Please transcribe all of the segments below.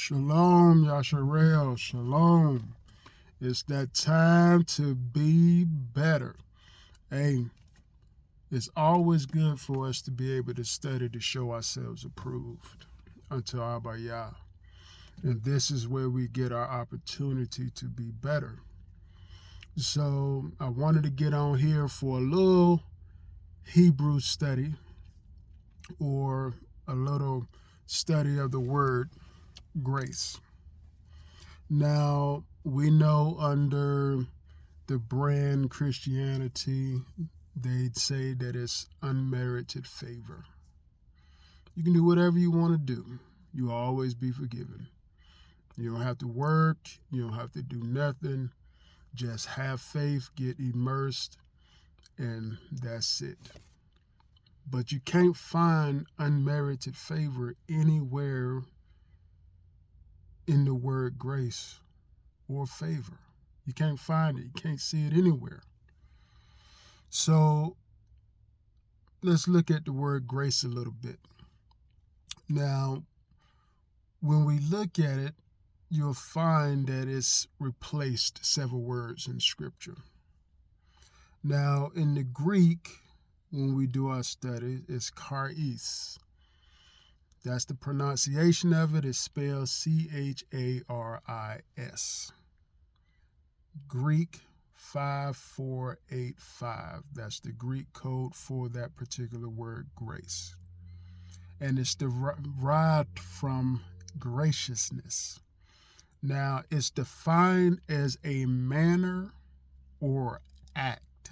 Shalom, Yasharel. Shalom. It's that time to be better. Hey, it's always good for us to be able to study to show ourselves approved unto Abba Yah. And this is where we get our opportunity to be better. So I wanted to get on here for a little Hebrew study or a little study of the word grace. Now, we know under the brand Christianity, they'd say that it's unmerited favor. You can do whatever you want to do. You'll always be forgiven. You don't have to work. You don't have to do nothing. Just have faith, get immersed, and that's it. But you can't find unmerited favor anywhere in the word grace or favor. You can't find it. You can't see it anywhere. So let's look at the word grace a little bit. Now, when we look at it, you'll find that it's replaced several words in Scripture. Now, in the Greek, when we do our study, it's charis. That's the pronunciation of it. It's spelled Charis. Greek 5485. That's the Greek code for that particular word, grace. And it's derived from graciousness. Now, it's defined as a manner or act,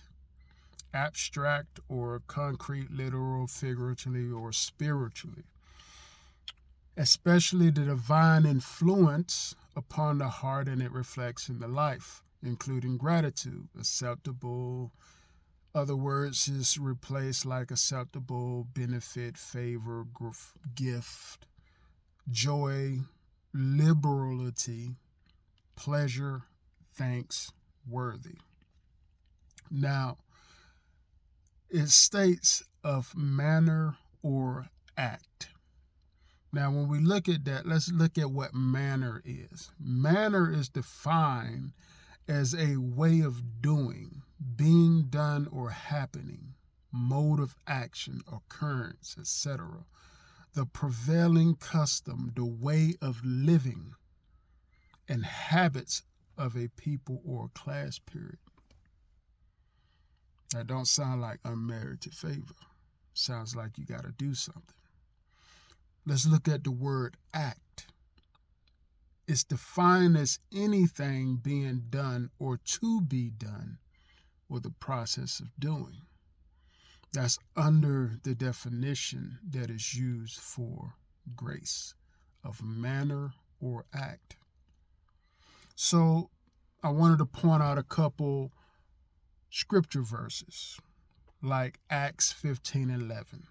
abstract or concrete, literal, figuratively, or spiritually, especially the divine influence upon the heart, and it reflects in the life, including gratitude, acceptable. Other words is replaced like acceptable, benefit, favor, gift, joy, liberality, pleasure, thanks, worthy. Now, it states of manner or act. Now, when we look at that, let's look at what manner is. Manner is defined as a way of doing, being done or happening, mode of action, occurrence, etc. The prevailing custom, the way of living, and habits of a people or class period. That don't sound like unmerited favor. Sounds like you got to do something. Let's look at the word act. It's defined as anything being done or to be done, or the process of doing. That's under the definition that is used for grace, of manner or act. So I wanted to point out a couple scripture verses, like Acts 15:11.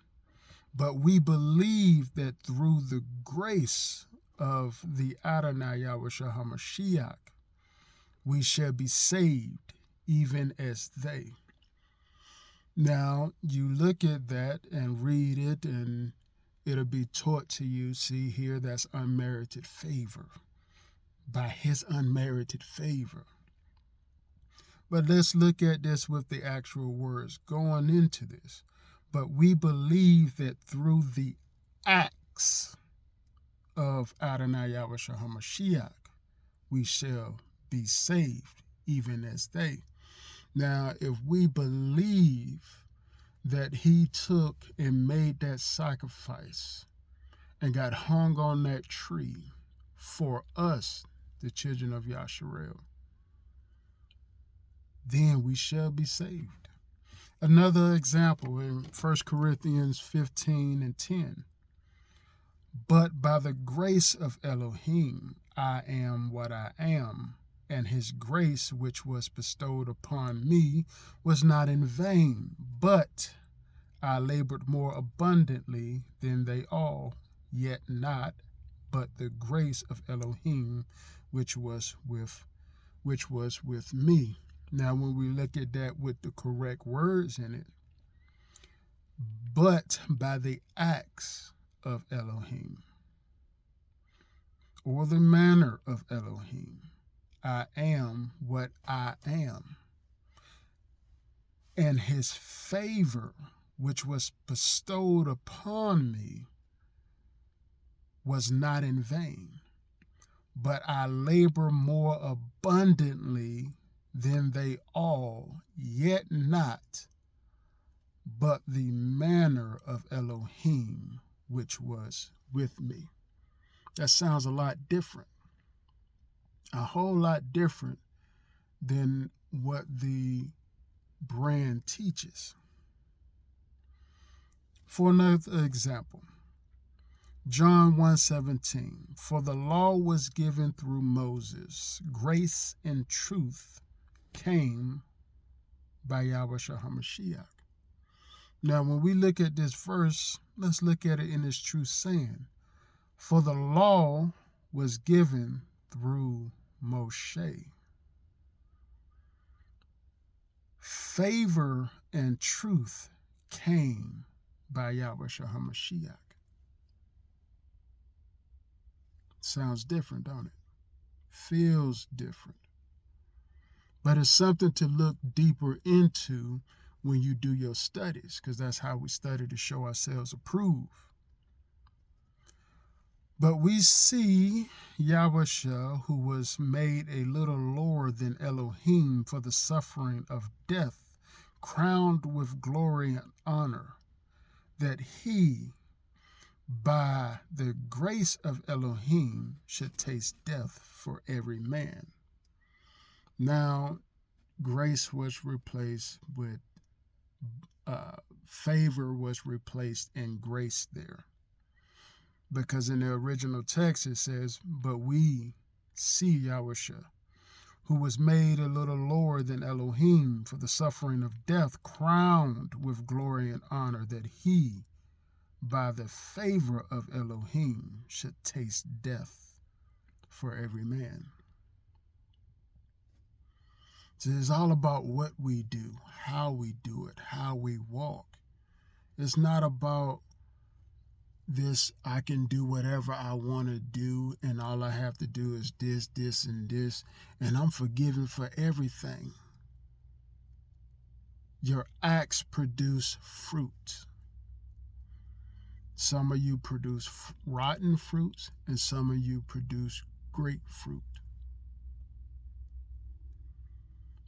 But we believe that through the grace of the Adonai Yahushua HaMashiach, we shall be saved, even as they. Now, you look at that and read it, and it'll be taught to you, see here, that's unmerited favor, by his unmerited favor. But let's look at this with the actual words going into this. But we believe that through the acts of Adonai Yahushua HaMashiach, we shall be saved, even as they. Now, if we believe that he took and made that sacrifice and got hung on that tree for us, the children of Yasharel, then we shall be saved. Another example in 1 Corinthians 15:10. But by the grace of Elohim, I am what I am, and his grace which was bestowed upon me was not in vain, but I labored more abundantly than they all, yet not, but the grace of Elohim which was with me. Now, when we look at that with the correct words in it, but by the acts of Elohim. or the manner of Elohim. I am what I am. And his favor, which was bestowed upon me, was not in vain, but I labor more abundantly than they all, yet not, but the manner of Elohim, which was with me. That sounds a lot different, a whole lot different than what the brand teaches. For another example, John 1:17, for the law was given through Moses, grace and truth came by Yahushua HaMashiach. Now, when we look at this verse, let's look at it in its true saying. For the law was given through Moshe. Favor and truth came by Yahushua HaMashiach. Sounds different, don't it? Feels different. But it's something to look deeper into when you do your studies, because that's how we study to show ourselves approved. But we see Yahushua, who was made a little lower than Elohim for the suffering of death, crowned with glory and honor, that he, by the grace of Elohim, should taste death for every man. Now, grace was replaced with favor was replaced in grace there. Because in the original text it says, but we see Yahushua, who was made a little lower than Elohim for the suffering of death, crowned with glory and honor, that he, by the favor of Elohim, should taste death for every man. So it's all about what we do, how we do it, how we walk. It's not about this, I can do whatever I want to do, and all I have to do is this, and this, and I'm forgiven for everything. Your acts produce fruit. Some of you produce rotten fruits, and some of you produce great fruit.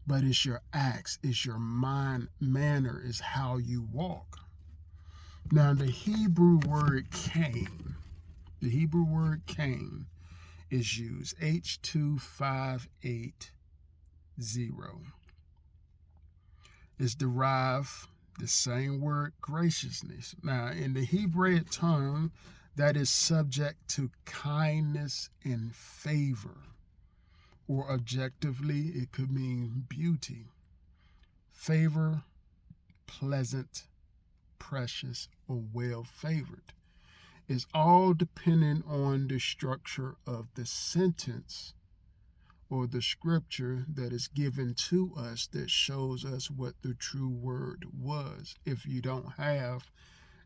But it's your acts, it's your manner, is how you walk. Now, the Hebrew word Cain is used, H2580. It's derived the same word, graciousness. Now, in the Hebrew tongue, that is subject to kindness and favor. Or objectively, it could mean beauty, favor, pleasant, precious, or well-favored. It's all dependent on the structure of the sentence or the scripture that is given to us that shows us what the true word was, if you don't have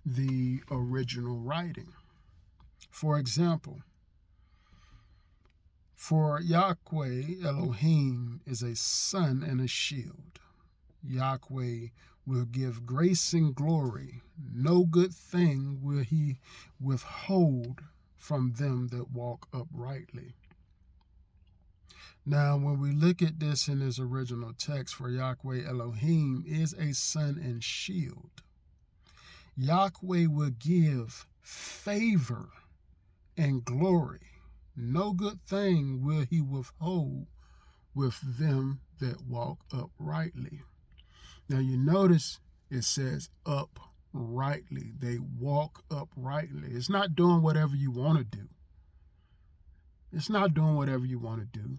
the original writing. For example, for Yahweh, Elohim is a sun and a shield. Yahweh will give grace and glory. No good thing will he withhold from them that walk uprightly. Now, when we look at this in his original text, for Yahweh Elohim is a sun and shield. Yahweh will give favor and glory. No good thing will he withhold with them that walk uprightly. Now you notice it says uprightly. They walk uprightly. It's not doing whatever you want to do. It's not doing whatever you want to do.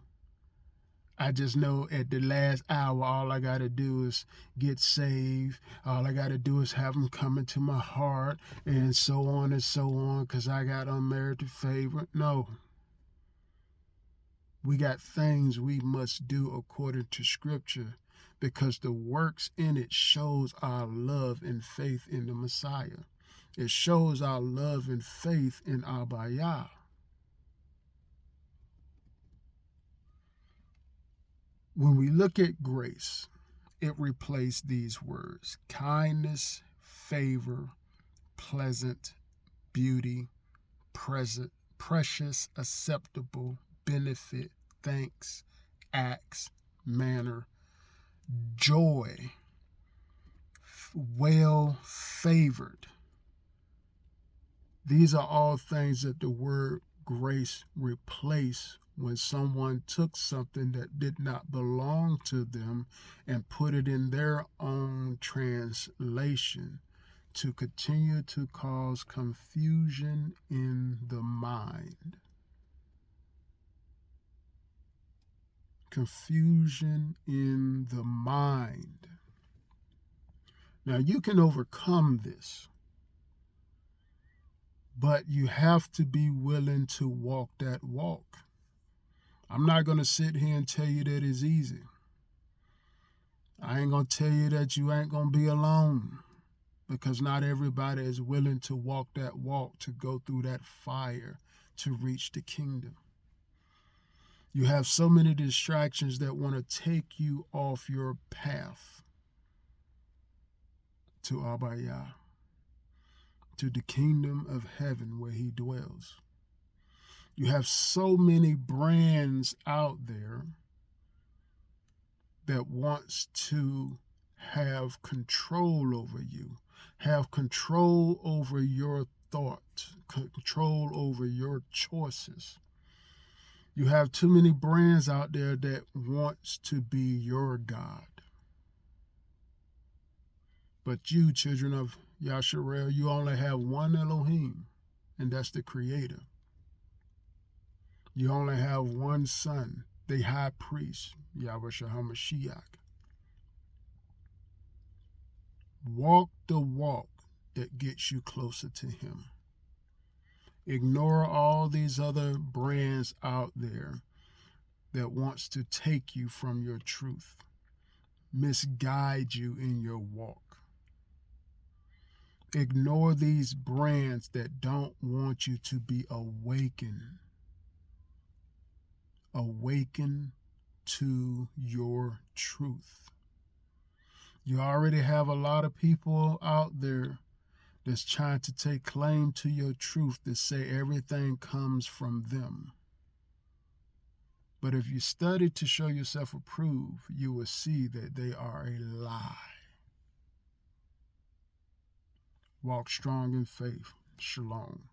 I just know at the last hour, all I got to do is get saved. All I got to do is have them come into my heart, and so on and so on, because I got unmerited favor. No. We got things we must do according to Scripture, because the works in it shows our love and faith in the Messiah. It shows our love and faith in Abba Yah. When we look at grace, it replaced these words: kindness, favor, pleasant, beauty, present, precious, acceptable, benefit, thanks, acts, manner, joy, well favored. These are all things that the word grace replaced when someone took something that did not belong to them and put it in their own translation to continue to cause confusion in the mind. Confusion in the mind. Now, you can overcome this, but you have to be willing to walk that walk. I'm not going to sit here and tell you that it's easy. I ain't going to tell you that you ain't going to be alone, because not everybody is willing to walk that walk, to go through that fire, to reach the kingdom. You have so many distractions that want to take you off your path to Abaya, to the kingdom of heaven where he dwells. You have so many brands out there that wants to have control over you, have control over your thoughts, control over your choices. You have too many brands out there that wants to be your God. But you, children of Yasharel, you only have one Elohim, and that's the Creator. You only have one Son, the High Priest, Yahushua HaMashiach. Walk the walk that gets you closer to Him. Ignore all these other brands out there that wants to take you from your truth, misguide you in your walk. Ignore these brands that don't want you to be awakened. Awaken to your truth. You already have a lot of people out there that's trying to take claim to your truth, to say everything comes from them. But if you study to show yourself approved, you will see that they are a lie. Walk strong in faith. Shalom.